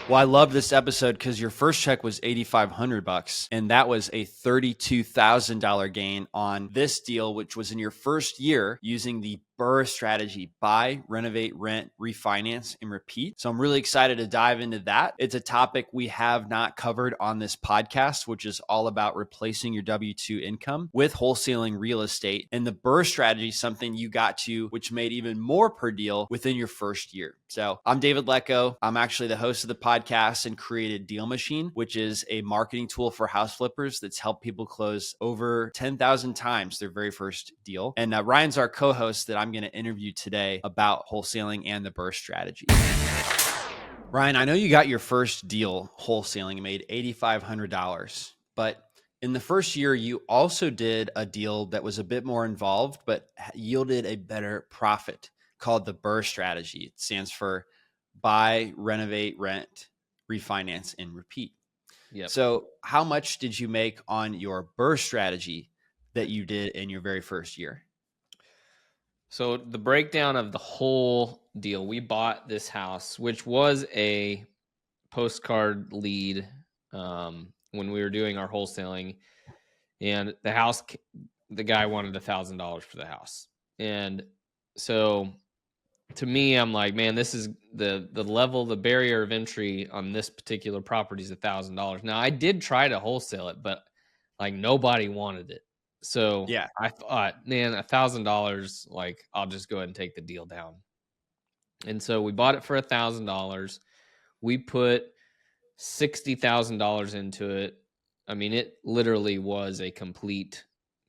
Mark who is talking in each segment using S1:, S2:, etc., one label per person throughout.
S1: Well, I love this episode because your first check was $8,500, and that was a $32,000 gain on this deal, which was in your first year using the BRRRR strategy: buy, renovate, rent, refinance, and repeat. So I'm really excited to dive into that. It's a topic we have not covered on this podcast, which is all about replacing your W-2 income with wholesaling real estate. And the BRRRR strategy is something you got to, which made even more per deal within your first year. So I'm David Lecko. I'm actually the host of the podcast and created DealMachine, which is a marketing tool for house flippers that's helped people close over 10,000 times their very first deal. And Ryan's our co-host that I'm going to interview today about wholesaling and the BRRRR strategy. Ryan, I know you got your first deal wholesaling and made $8,500, but in the first year, you also did a deal that was a bit more involved, but yielded a better profit, called the BRRRR strategy. It stands for buy, renovate, rent, refinance, and repeat.
S2: Yep.
S1: So how much did you make on your BRRRR strategy that you did in your very first year?
S2: So the breakdown of the whole deal, we bought this house, which was a postcard lead when we were doing our wholesaling, and the guy wanted $1,000 for the house. And so to me, I'm like, man, this is the barrier of entry on this particular property is $1,000. Now I did try to wholesale it, but like nobody wanted it. So
S1: Yeah.
S2: I thought, man, $1,000, like I'll just go ahead and take the deal down. And so we bought it for $1,000. We put $60,000 into it. I mean, it literally was a complete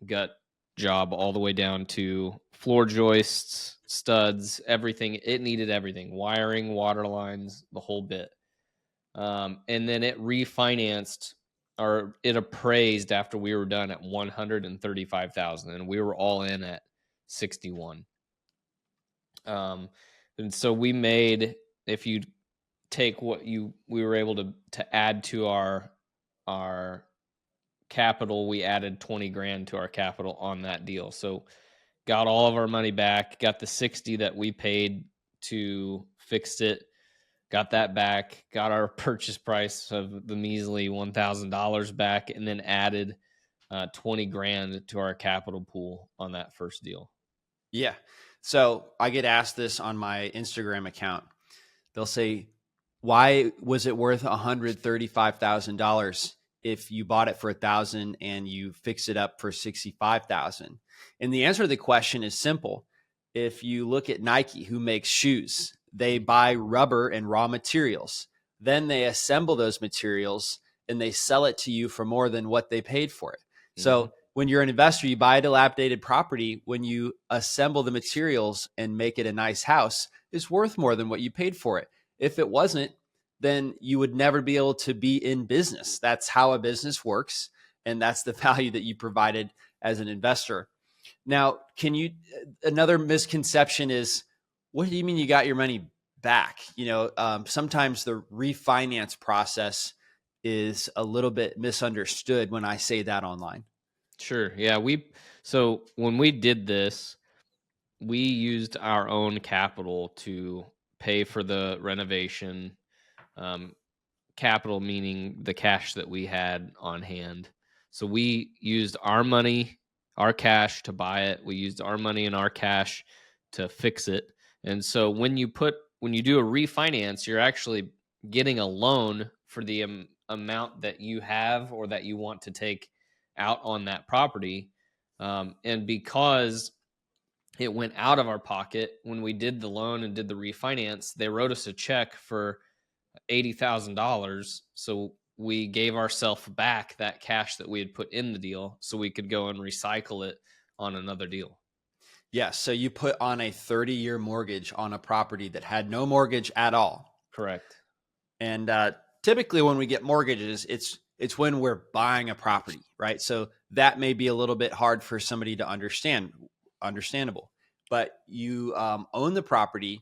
S2: gut job all the way down to floor joists, studs, everything. It needed everything: wiring, water lines, the whole bit. And then it refinanced, or it appraised after we were done at $135,000, and we were all in at 61. And so we made, if you take what we were able to add to our capital, we added 20 grand to our capital on that deal. So got all of our money back, got the 60 that we paid to fix it, got that back, got our purchase price of the measly $1,000 back, and then added 20 grand to our capital pool on that first deal.
S1: Yeah. So I get asked this on my Instagram account. They'll say, why was it worth $135,000 if you bought it for $1,000 and you fix it up for $65,000? And the answer to the question is simple. If you look at Nike, who makes shoes, they buy rubber and raw materials. Then they assemble those materials and they sell it to you for more than what they paid for it. Mm-hmm. So when you're an investor, you buy a dilapidated property. When you assemble the materials and make it a nice house, it's worth more than what you paid for it. If it wasn't, then you would never be able to be in business. That's how a business works. And that's the value that you provided as an investor. Now, another misconception is, what do you mean you got your money back? Sometimes the refinance process is a little bit misunderstood when I say that online.
S2: Sure. Yeah. So when we did this, we used our own capital to pay for the renovation. Capital meaning the cash that we had on hand. So we used our money, our cash to buy it. We used our money and our cash to fix it. And so when you do a refinance, you're actually getting a loan for the amount that you have or that you want to take out on that property. And because it went out of our pocket when we did the loan and did the refinance, they wrote us a check for $80,000. So we gave ourselves back that cash that we had put in the deal so we could go and recycle it on another deal.
S1: Yeah. So you put on a 30-year mortgage on a property that had no mortgage at all.
S2: Correct.
S1: And typically when we get mortgages, it's when we're buying a property, right? So that may be a little bit hard for somebody to understandable, but you own the property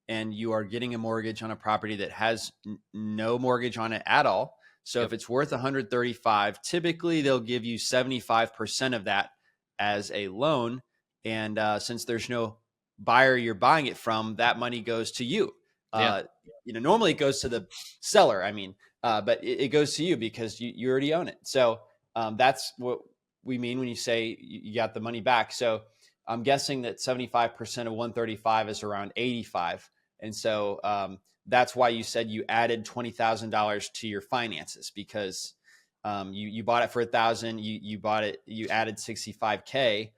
S1: and you are getting a mortgage on a property that has no mortgage on it at all. So If it's worth 135, typically they'll give you 75% of that as a loan. And since there's no buyer you're buying it from, that money goes to you. normally it goes to the seller. I mean, but it goes to you because you already own it. So that's what we mean when you say you got the money back. So I'm guessing that 75% of 135 is around 85. And so that's why you said you added $20,000 to your finances, because you bought it for $1,000. You added 65K,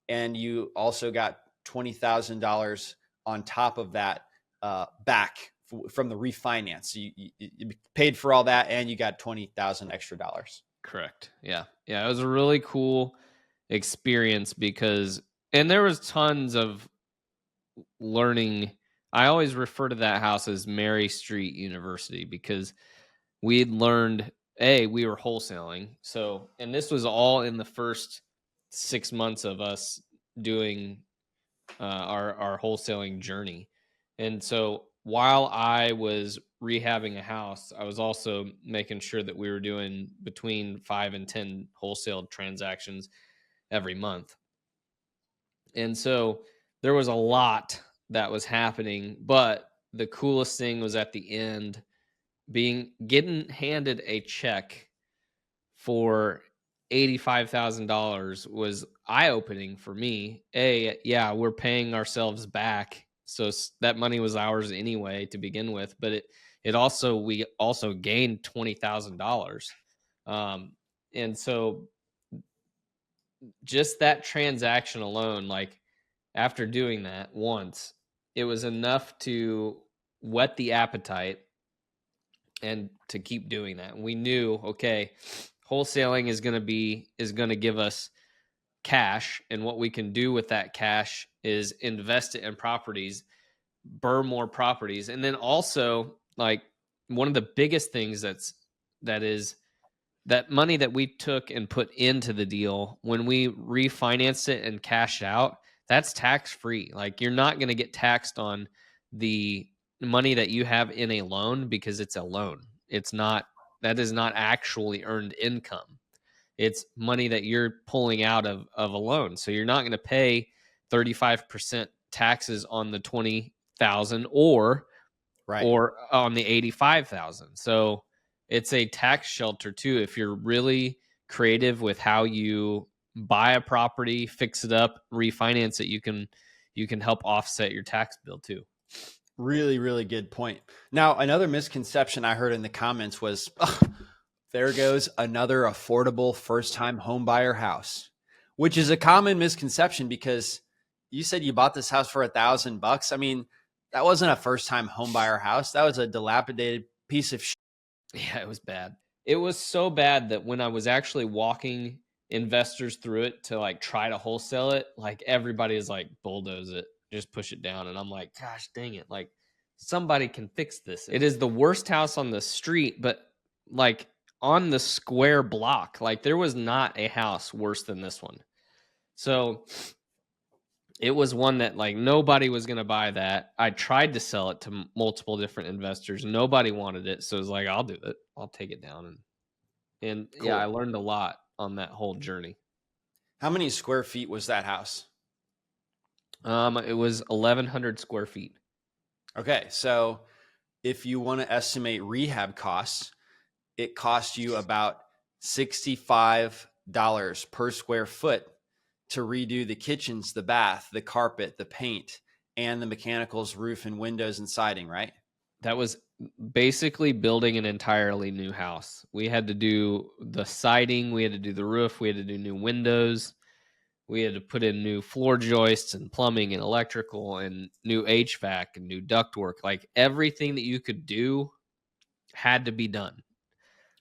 S1: and you also got $20,000 on top of that back from the refinance. So you paid for all that, and you got $20,000 extra dollars.
S2: Correct. Yeah. Yeah. It was a really cool experience because, and there was tons of learning. I always refer to that house as Mary Street University because we had learned, we were wholesaling. So, and this was all in the first 6 months of us doing our wholesaling journey. And so while I was rehabbing a house, I was also making sure that we were doing between 5 and 10 wholesale transactions every month. And so there was a lot that was happening, but the coolest thing was at the end getting handed a check for $85,000 was eye-opening for me. Yeah, we're paying ourselves back, so that money was ours anyway to begin with, but we also gained $20,000. And so just that transaction alone, like after doing that once, it was enough to whet the appetite and to keep doing that. And we knew, okay, wholesaling is going to give us cash, and what we can do with that cash is invest it in properties, BRRRR more properties. And then also, like, one of the biggest things that is that money that we took and put into the deal, when we refinanced it and cashed out, that's tax free. Like, you're not going to get taxed on the money that you have in a loan because it's a loan. That is not actually earned income. It's money that you're pulling out of a loan. So you're not going to pay 35% taxes on the 20,000 or
S1: Right.
S2: on the 85,000. So it's a tax shelter too. If you're really creative with how you buy a property, fix it up, refinance it, you can help offset your tax bill too.
S1: Really, really good point. Now, another misconception I heard in the comments was, there goes another affordable first-time home buyer house, which is a common misconception because you said you bought this house for $1,000. I mean, that wasn't a first-time home buyer house. That was a dilapidated piece of shit.
S2: Yeah, it was bad. It was so bad that when I was actually walking investors through it to like try to wholesale it, like everybody is like, bulldoze it, just push it down. And I'm like, gosh dang it. Like, somebody can fix this. It is the worst house on the street, but like on the square block, like there was not a house worse than this one. So it was one that like nobody was going to buy that. I tried to sell it to multiple different investors. Nobody wanted it. So it was like, I'll do it. I'll take it down. And
S1: Cool.
S2: yeah, I learned a lot on that whole journey.
S1: How many square feet was that house?
S2: It was 1,100 square feet.
S1: Okay. So if you want to estimate rehab costs, it cost you about $65 per square foot to redo the kitchens, the bath, the carpet, the paint, and the mechanicals, roof and windows and siding, right?
S2: That was basically building an entirely new house. We had to do the siding, we had to do the roof, we had to do new windows, we had to put in new floor joists and plumbing and electrical and new HVAC and new ductwork. Like everything that you could do had to be done.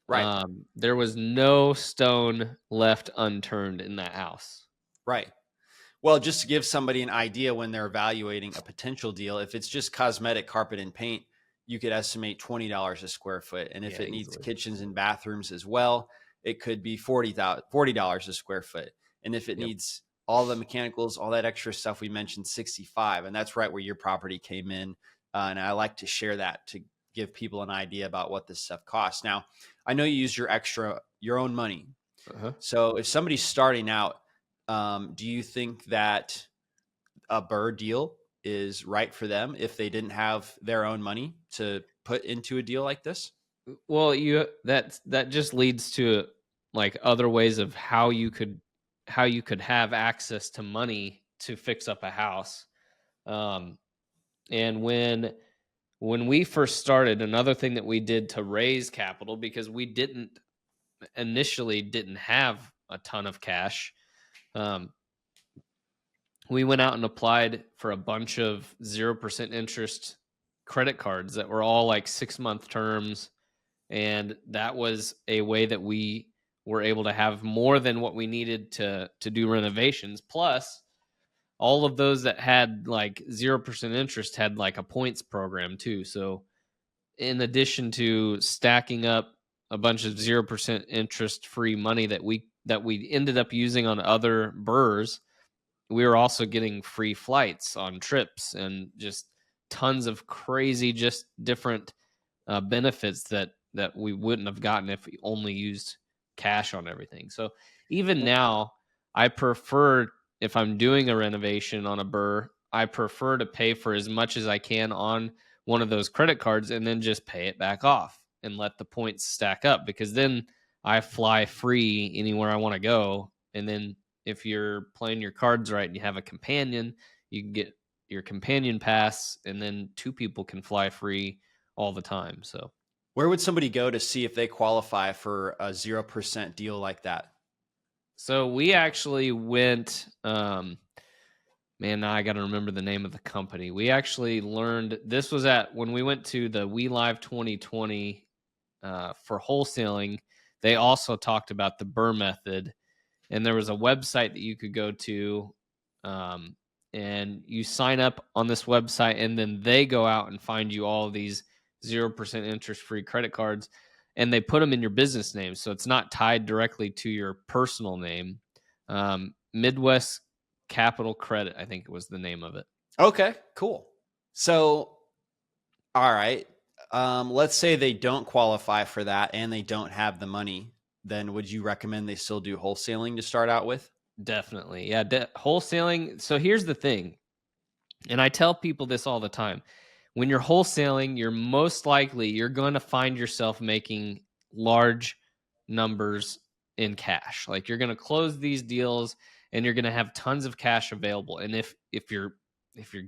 S1: Right.
S2: There was no stone left unturned in that house.
S1: Right. Well, just to give somebody an idea when they're evaluating a potential deal, if it's just cosmetic carpet and paint, you could estimate $20 a square foot. And if it needs kitchens and bathrooms as well, it could be $40 a square foot. And if it needs all the mechanicals, all that extra stuff, we mentioned 65. And that's right where your property came in. And I like to share that to give people an idea about what this stuff costs. Now, I know you use your own money. So if somebody's starting out, do you think that a BRRRR deal is right for them if they didn't have their own money to put into a deal like this?
S2: Well, that just leads to like other ways of how you could have access to money to fix up a house. Um, and when we first started, another thing that we did to raise capital, because we didn't have a ton of cash. Um, we went out and applied for a bunch of 0% interest credit cards that were all like 6-month terms. And that was a way that we were able to have more than what we needed to do renovations. Plus, all of those that had like 0% interest had like a points program too. So in addition to stacking up a bunch of 0% interest free money that we ended up using on other BRRRRs, we were also getting free flights on trips and just tons of crazy, just different benefits that we wouldn't have gotten if we only used cash on everything. So even now, I prefer, if I'm doing a renovation on a BRRRR, I prefer to pay for as much as I can on one of those credit cards and then just pay it back off and let the points stack up, because then I fly free anywhere I want to go. And then if you're playing your cards right and you have a companion, you can get your companion pass, and then 2 people can fly free all the time. So
S1: Where would somebody go to see if they qualify for a 0% deal like that?
S2: we actually went, man, now I got to remember the name of the company. We actually learned, this was when we went to the We Live 2020 for wholesaling. They also talked about the BRRRR method, and there was a website that you could go to, and you sign up on this website, and then they go out and find you all of these 0% interest free credit cards, and they put them in your business name, so it's not tied directly to your personal name. Midwest Capital Credit, I think it was the name of it.
S1: Okay, cool. So, all right. Let's say they don't qualify for that and they don't have the money. Then would you recommend they still do wholesaling to start out with?
S2: Definitely. Yeah. Wholesaling. So here's the thing. And I tell people this all the time. When you're wholesaling, you're going to find yourself making large numbers in cash. Like, you're going to close these deals and you're going to have tons of cash available. And if you're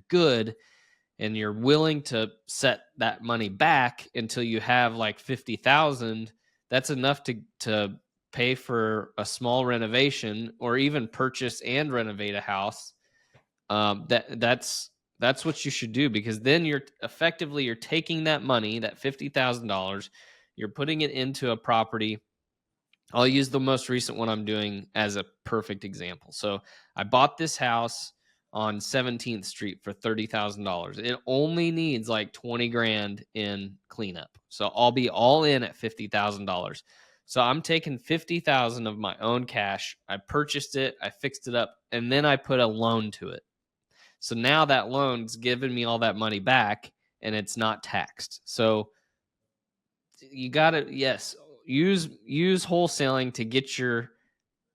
S2: good and you're willing to set that money back until you have like 50,000, that's enough to pay for a small renovation, or even purchase and renovate a house. That's what you should do, because then you're taking that money, that $50,000, you're putting it into a property. I'll use the most recent one I'm doing as a perfect example. So I bought this house on 17th Street for $30,000. It only needs like 20 grand in cleanup. So I'll be all in at $50,000. So I'm taking 50,000 of my own cash. I purchased it, I fixed it up, and then I put a loan to it. So now that loan's giving me all that money back, and it's not taxed. So you got to, yes, use wholesaling to get your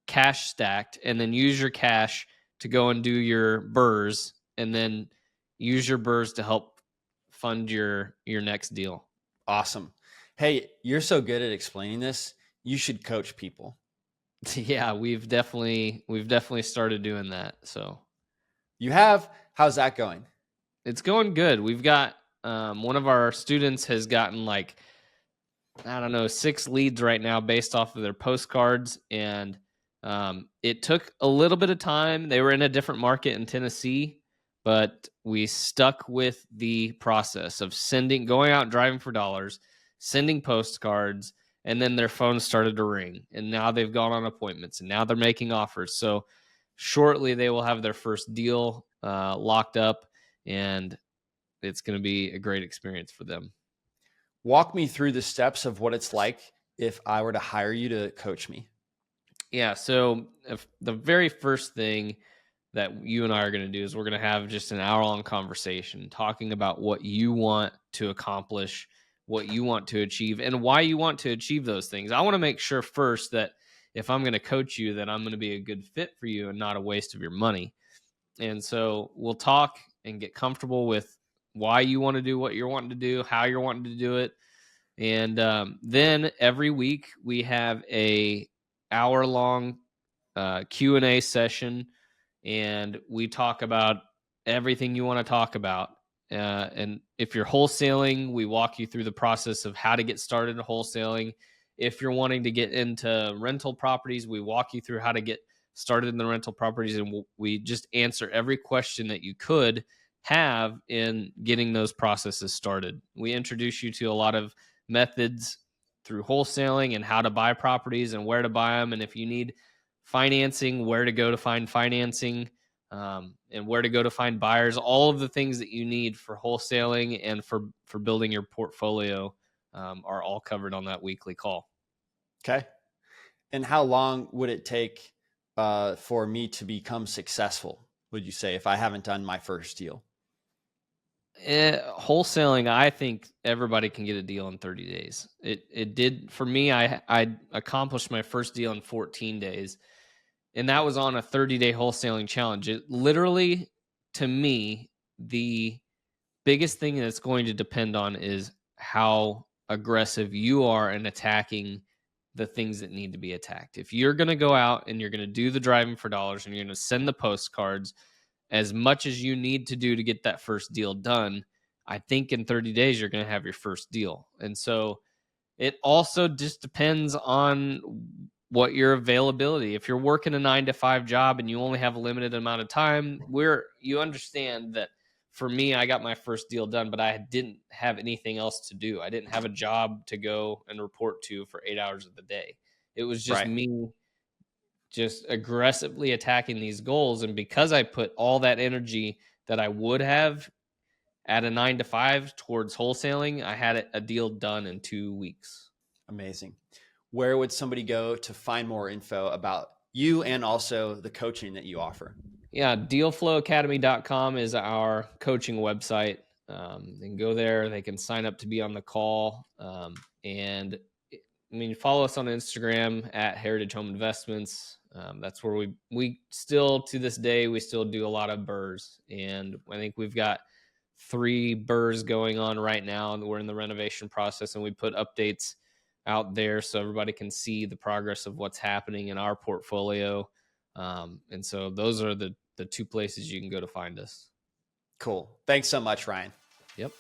S2: cash stacked, and then use your cash to go and do your BRRRRs, and then use your BRRRRs to help fund your next deal.
S1: Awesome. Hey, you're so good at explaining this. You should coach people.
S2: Yeah, we've definitely started doing that. So
S1: You have? How's that going?
S2: it's going good. We've got one of our students has gotten like, I don't know, 6 leads right now based off of their postcards. And it took a little bit of time. They were in a different market in Tennessee, but we stuck with the process of going out, driving for dollars, sending postcards, and then their phones started to ring. And now they've gone on appointments, and now they're making offers. So shortly they will have their first deal locked up, and it's going to be a great experience for them.
S1: Walk me through the steps of what it's like if I were to hire you to coach me.
S2: Yeah. So the very first thing that you and I are going to do is we're going to have just an hour-long conversation talking about what you want to accomplish, what you want to achieve, and why you want to achieve those things. I want to make sure first that if I'm going to coach you, that I'm going to be a good fit for you and not a waste of your money. And so we'll talk and get comfortable with why you want to do what you're wanting to do, how you're wanting to do it. And then every week we have a hour-long Q&A session, and we talk about everything you want to talk about. And if you're wholesaling, we walk you through the process of how to get started in wholesaling. If you're wanting to get into rental properties, we walk you through how to get started in the rental properties, and we just answer every question that you could have in getting those processes started. We introduce you to a lot of methods through wholesaling and how to buy properties and where to buy them. And if you need financing, where to go to find financing, and where to go to find buyers, all of the things that you need for wholesaling and for building your portfolio are all covered on that weekly call.
S1: Okay. And how long would it take for me to become successful, would you say, if I haven't done my first deal?
S2: Wholesaling, I think everybody can get a deal in 30 days. It did for me. I accomplished my first deal in 14 days, and that was on a 30-day wholesaling challenge. It literally, to me, the biggest thing that's going to depend on is how aggressive you are in attacking the things that need to be attacked. If you're going to go out and you're going to do the driving for dollars and you're going to send the postcards as much as you need to do to get that first deal done, I think in 30 days you're going to have your first deal. And so it also just depends on what your availability. If you're working a 9-to-5 job and you only have a limited amount of time, you understand that for me, I got my first deal done, but I didn't have anything else to do. I didn't have a job to go and report to for 8 hours of the day. It was just me just aggressively attacking these goals. And because I put all that energy that I would have at a 9-to-5 towards wholesaling, I had a deal done in 2 weeks.
S1: Amazing. Where would somebody go to find more info about you and also the coaching that you offer?
S2: Yeah, dealflowacademy.com is our coaching website. They can go there. They can sign up to be on the call. And I mean, follow us on Instagram at Heritage Home Investments. That's where we still, to this day, we still do a lot of BRRRRs. And I think we've got 3 BRRRRs going on right now, and we're in the renovation process, and we put updates out there so everybody can see the progress of what's happening in our portfolio. And so those are the 2 places you can go to find us.
S1: Cool. Thanks so much, Ryan.
S2: Yep.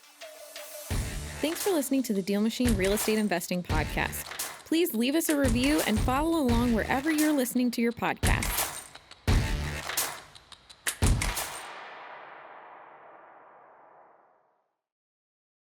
S3: Thanks for listening to the DealMachine Real Estate Investing Podcast. Please leave us a review and follow along wherever you're listening to your podcast.